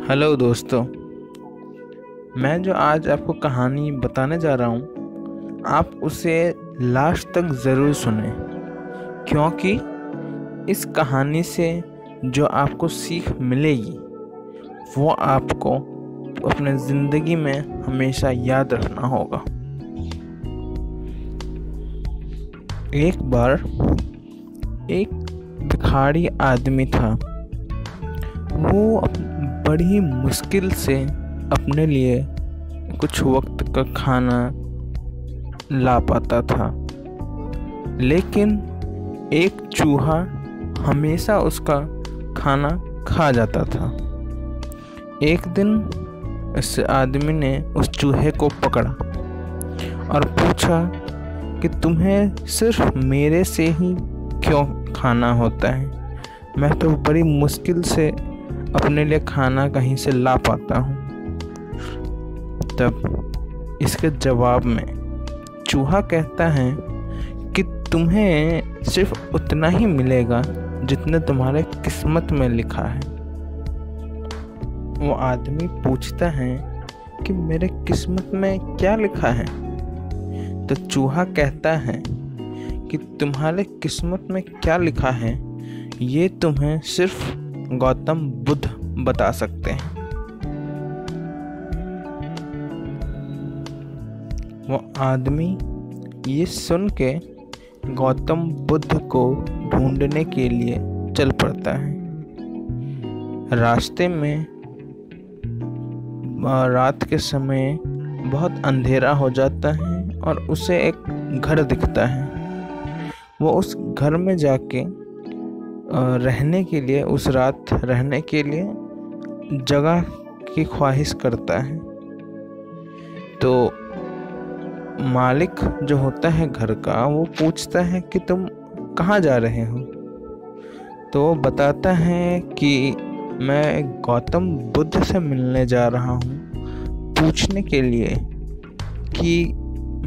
Hello दोस्तों। मैं जो आज आपको कहानी बताने जा रहा हूँ, आप उसे लास्ट तक ज़रूर सुने, क्योंकि इस कहानी से जो आपको सीख मिलेगी वो आपको अपने ज़िंदगी में हमेशा याद रखना होगा। एक बार एक भिखारी आदमी था। वो बड़ी मुश्किल से अपने लिए कुछ वक्त का खाना ला पाता था, लेकिन एक चूहा हमेशा उसका खाना खा जाता था। एक दिन इस आदमी ने उस चूहे को पकड़ा और पूछा कि तुम्हें सिर्फ मेरे से ही क्यों खाना होता है? मैं तो बड़ी मुश्किल से अपने लिए खाना कहीं से ला पाता हूँ। तब इसके जवाब में चूहा कहता है कि तुम्हें सिर्फ उतना ही मिलेगा जितने तुम्हारे किस्मत में लिखा है। वो आदमी पूछता है कि मेरे किस्मत में क्या लिखा है? तो चूहा कहता है कि तुम्हारे किस्मत में क्या लिखा है ये तुम्हें सिर्फ गौतम बुद्ध बता सकते हैं। वो आदमी ये सुन के गौतम बुद्ध को ढूंढने के लिए चल पड़ता है। रास्ते में रात के समय बहुत अंधेरा हो जाता है और उसे एक घर दिखता है। वो उस घर में जाके रहने के लिए, उस रात रहने के लिए जगह की ख्वाहिश करता है। तो मालिक जो होता है घर का, वो पूछता है कि तुम कहाँ जा रहे हो? तो वो बताता है कि मैं गौतम बुद्ध से मिलने जा रहा हूँ, पूछने के लिए कि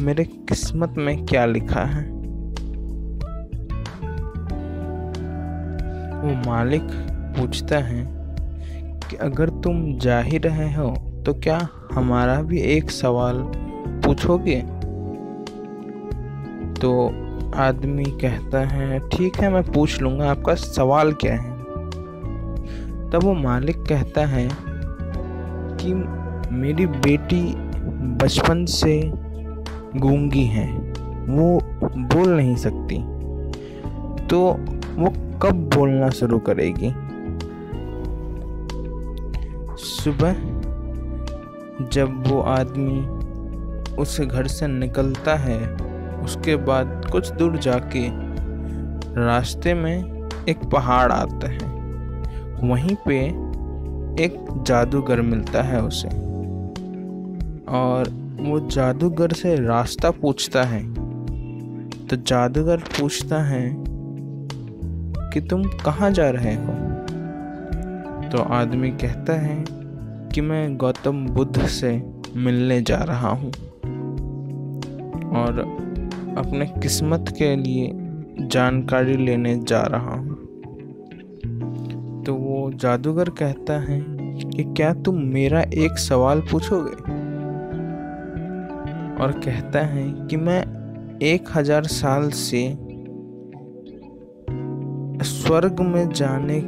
मेरे किस्मत में क्या लिखा है। वो मालिक पूछता है कि अगर तुम जा ही रहे हो तो क्या हमारा भी एक सवाल पूछोगे? तो आदमी कहता है ठीक है, मैं पूछ लूँगा, आपका सवाल क्या है? तब वो मालिक कहता है कि मेरी बेटी बचपन से गूंगी है, वो बोल नहीं सकती, तो वो कब बोलना शुरू करेगी? सुबह जब वो आदमी उस घर से निकलता है, उसके बाद कुछ दूर जाके रास्ते में एक पहाड़ आता है। वहीं पे एक जादूगर मिलता है उसे, और वो जादूगर से रास्ता पूछता है। तो जादूगर पूछता है कि तुम कहाँ जा रहे हो? तो आदमी कहता है कि मैं गौतम बुद्ध से मिलने जा रहा हूँ और अपने किस्मत के लिए जानकारी लेने जा रहा हूँ। तो वो जादूगर कहता है कि क्या तुम मेरा एक सवाल पूछोगे? और कहता है कि मैं 1000 साल से स्वर्ग में जाने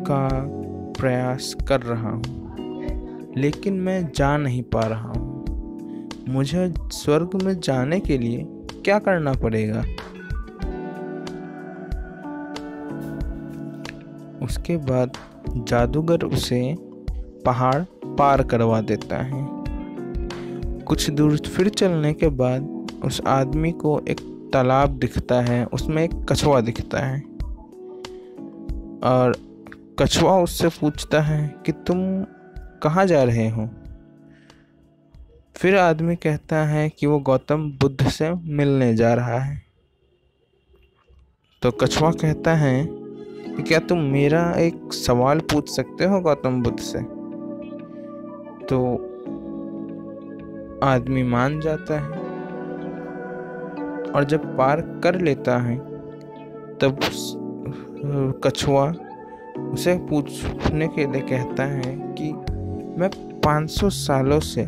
का प्रयास कर रहा हूँ, लेकिन मैं जा नहीं पा रहा हूँ। मुझे स्वर्ग में जाने के लिए क्या करना पड़ेगा? उसके बाद जादूगर उसे पहाड़ पार करवा देता है। कुछ दूर फिर चलने के बाद उस आदमी को एक तालाब दिखता है, उसमें एक कछुआ दिखता है, और कछुआ उससे पूछता है कि तुम कहाँ जा रहे हो? फिर आदमी कहता है कि वो गौतम बुद्ध से मिलने जा रहा है। तो कछुआ कहता है कि क्या तुम मेरा एक सवाल पूछ सकते हो गौतम बुद्ध से? तो आदमी मान जाता है, और जब पार कर लेता है तब कछुआ उसे पूछने के लिए कहता है कि मैं 500 सालों से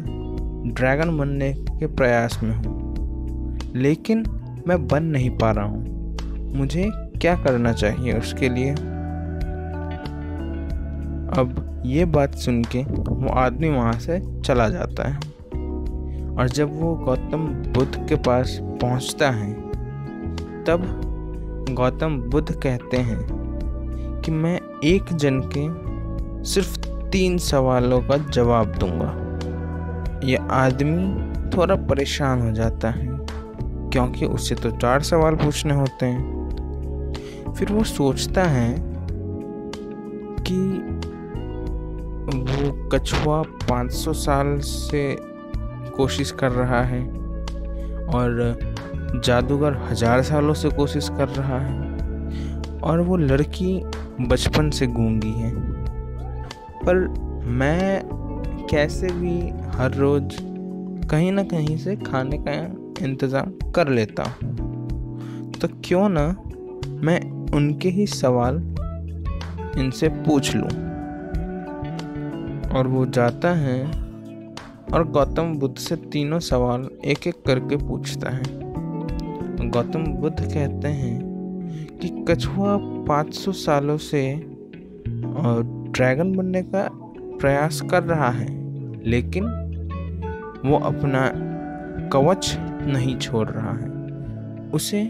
ड्रैगन बनने के प्रयास में हूँ, लेकिन मैं बन नहीं पा रहा हूँ। मुझे क्या करना चाहिए उसके लिए? अब ये बात सुन के वो आदमी वहाँ से चला जाता है। और जब वो गौतम बुद्ध के पास पहुँचता है, तब गौतम बुद्ध कहते हैं कि मैं एक जन के सिर्फ 3 सवालों का जवाब दूंगा। ये आदमी थोड़ा परेशान हो जाता है, क्योंकि उसे तो 4 सवाल पूछने होते हैं। फिर वो सोचता है कि वो कछुआ 500 साल से कोशिश कर रहा है और जादूगर 1000 सालों से कोशिश कर रहा है, और वो लड़की बचपन से गूंगी है। पर मैं कैसे भी हर रोज कहीं ना कहीं से खाने का इंतज़ाम कर लेता हूँ, तो क्यों ना मैं उनके ही सवाल इनसे पूछ लूँ। और वो जाता है और गौतम बुद्ध से तीनों सवाल एक एक करके पूछता है। गौतम बुद्ध कहते हैं कि कछुआ 500 सालों से ड्रैगन बनने का प्रयास कर रहा है, लेकिन वो अपना कवच नहीं छोड़ रहा है। उसे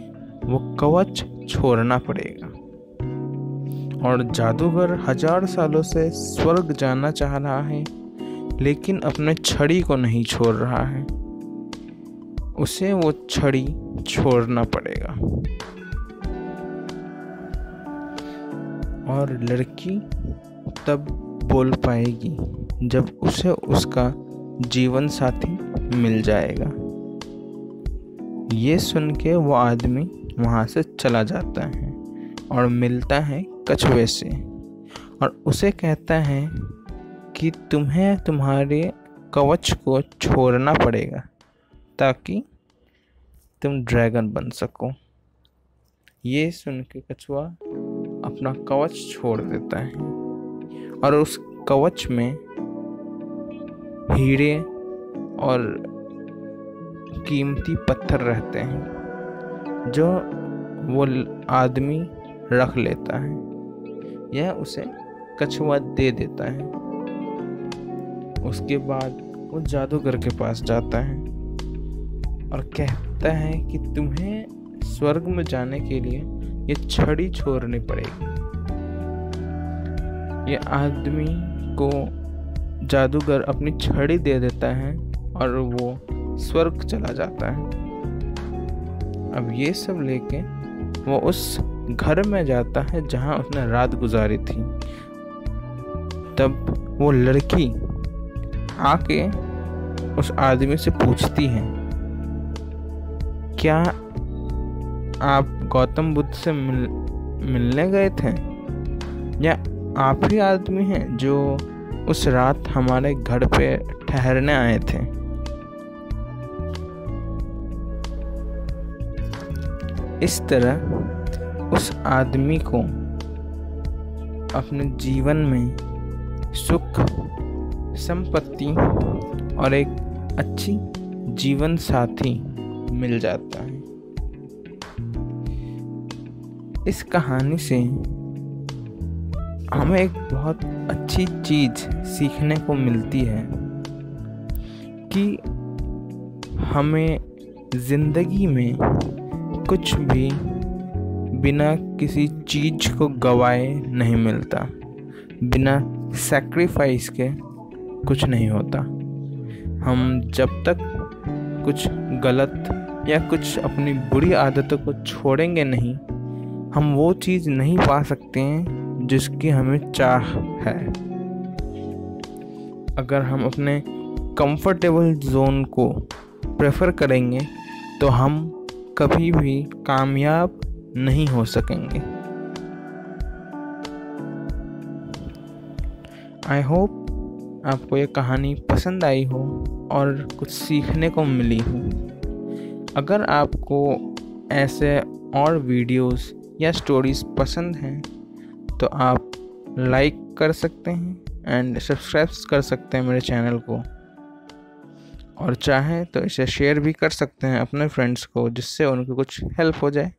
वो कवच छोड़ना पड़ेगा। और जादूगर 1000 सालों से स्वर्ग जाना चाह रहा है, लेकिन अपने छड़ी को नहीं छोड़ रहा है। उसे वो छड़ी छोड़ना पड़ेगा। और लड़की तब बोल पाएगी जब उसे उसका जीवन साथी मिल जाएगा। ये सुन के वो आदमी वहाँ से चला जाता है और मिलता है कछुए से, और उसे कहता है कि तुम्हें तुम्हारे कवच को छोड़ना पड़ेगा ताकि तुम ड्रैगन बन सको। ये सुन के कछुआ अपना कवच छोड़ देता है, और उस कवच में हीरे और कीमती पत्थर रहते हैं, जो वो आदमी रख लेता है। यह उसे कछुआ दे देता है। उसके बाद वो जादूगर के पास जाता है और कहता है कि तुम्हें स्वर्ग में जाने के लिए ये छड़ी छोड़नी पड़ेगी। ये आदमी को जादूगर अपनी छड़ी दे देता है और वो स्वर्ग चला जाता है। अब ये सब लेके वो उस घर में जाता है जहाँ उसने रात गुजारी थी। तब वो लड़की आके उस आदमी से पूछती है, क्या आप गौतम बुद्ध से मिलने गए थे, या आप ही आदमी हैं जो उस रात हमारे घर पे ठहरने आए थे? इस तरह उस आदमी को अपने जीवन में सुख, संपत्ति और एक अच्छी जीवन साथी मिल जाता है। इस कहानी से हमें एक बहुत अच्छी चीज सीखने को मिलती है कि हमें जिंदगी में कुछ भी बिना किसी चीज को गवाए नहीं मिलता। बिना सैक्रिफाइस के कुछ नहीं होता। हम जब तक कुछ गलत या कुछ अपनी बुरी आदतों को छोड़ेंगे नहीं, हम वो चीज़ नहीं पा सकते हैं जिसकी हमें चाह है। अगर हम अपने कंफर्टेबल जोन को प्रेफर करेंगे तो हम कभी भी कामयाब नहीं हो सकेंगे। आई होप आपको ये कहानी पसंद आई हो और कुछ सीखने को मिली हो। अगर आपको ऐसे और वीडियोस या स्टोरीज पसंद हैं तो आप लाइक कर सकते हैं एंड सब्सक्राइब कर सकते हैं मेरे चैनल को, और चाहें तो इसे शेयर भी कर सकते हैं अपने फ्रेंड्स को, जिससे उनको कुछ हेल्प हो जाए।